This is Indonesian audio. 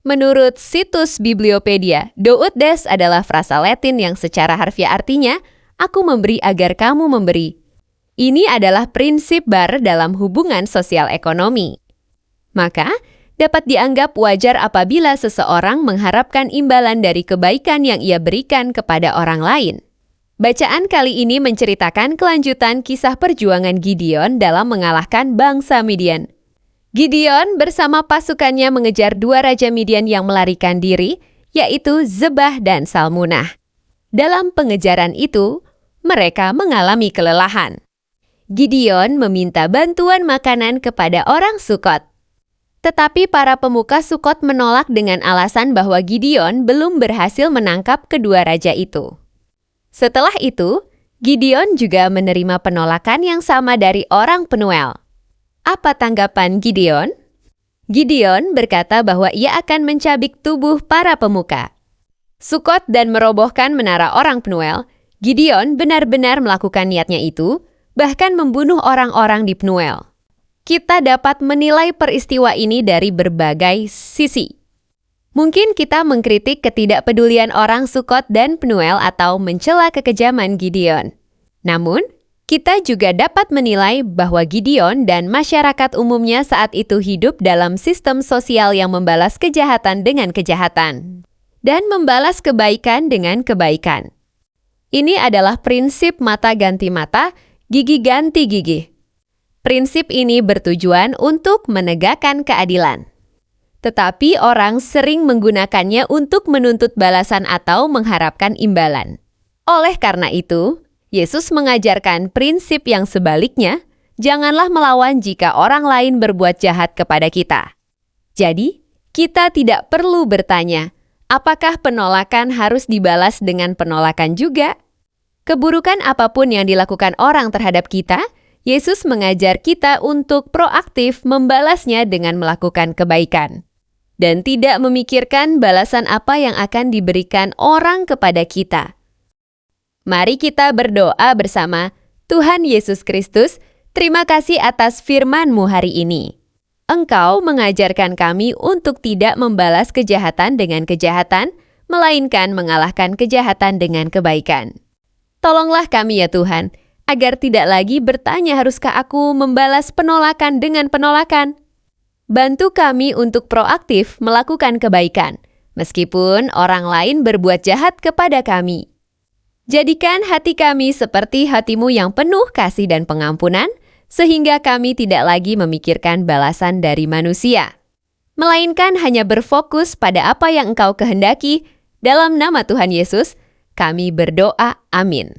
Menurut situs Bibliopedia, do ut des adalah frasa Latin yang secara harfiah artinya, aku memberi agar kamu memberi. Ini adalah prinsip bar dalam hubungan sosial ekonomi. Maka, dapat dianggap wajar apabila seseorang mengharapkan imbalan dari kebaikan yang ia berikan kepada orang lain. Bacaan kali ini menceritakan kelanjutan kisah perjuangan Gideon dalam mengalahkan bangsa Midian. Gideon bersama pasukannya mengejar dua raja Midian yang melarikan diri, yaitu Zebah dan Salmunah. Dalam pengejaran itu, mereka mengalami kelelahan. Gideon meminta bantuan makanan kepada orang Sukot. Tetapi para pemuka Sukot menolak dengan alasan bahwa Gideon belum berhasil menangkap kedua raja itu. Setelah itu, Gideon juga menerima penolakan yang sama dari orang Penuel. Apa tanggapan Gideon? Gideon berkata bahwa ia akan mencabik tubuh para pemuka. Sukot dan merobohkan menara orang Penuel, Gideon benar-benar melakukan niatnya itu, bahkan membunuh orang-orang di Penuel. Kita dapat menilai peristiwa ini dari berbagai sisi. Mungkin kita mengkritik ketidakpedulian orang Sukot dan Penuel atau mencela kekejaman Gideon. Namun, kita juga dapat menilai bahwa Gideon dan masyarakat umumnya saat itu hidup dalam sistem sosial yang membalas kejahatan dengan kejahatan dan membalas kebaikan dengan kebaikan. Ini adalah prinsip mata ganti mata, gigi ganti gigi. Prinsip ini bertujuan untuk menegakkan keadilan. Tetapi orang sering menggunakannya untuk menuntut balasan atau mengharapkan imbalan. Oleh karena itu, Yesus mengajarkan prinsip yang sebaliknya, janganlah melawan jika orang lain berbuat jahat kepada kita. Jadi, kita tidak perlu bertanya, apakah penolakan harus dibalas dengan penolakan juga? Keburukan apapun yang dilakukan orang terhadap kita, Yesus mengajar kita untuk proaktif membalasnya dengan melakukan kebaikan. Dan tidak memikirkan balasan apa yang akan diberikan orang kepada kita. Mari kita berdoa bersama. Tuhan Yesus Kristus, terima kasih atas firman-Mu hari ini. Engkau mengajarkan kami untuk tidak membalas kejahatan dengan kejahatan, melainkan mengalahkan kejahatan dengan kebaikan. Tolonglah kami ya Tuhan, agar tidak lagi bertanya haruskah aku membalas penolakan dengan penolakan. Bantu kami untuk proaktif melakukan kebaikan, meskipun orang lain berbuat jahat kepada kami. Jadikan hati kami seperti hati-Mu yang penuh kasih dan pengampunan, sehingga kami tidak lagi memikirkan balasan dari manusia, melainkan hanya berfokus pada apa yang Engkau kehendaki. Dalam nama Tuhan Yesus, kami berdoa. Amin.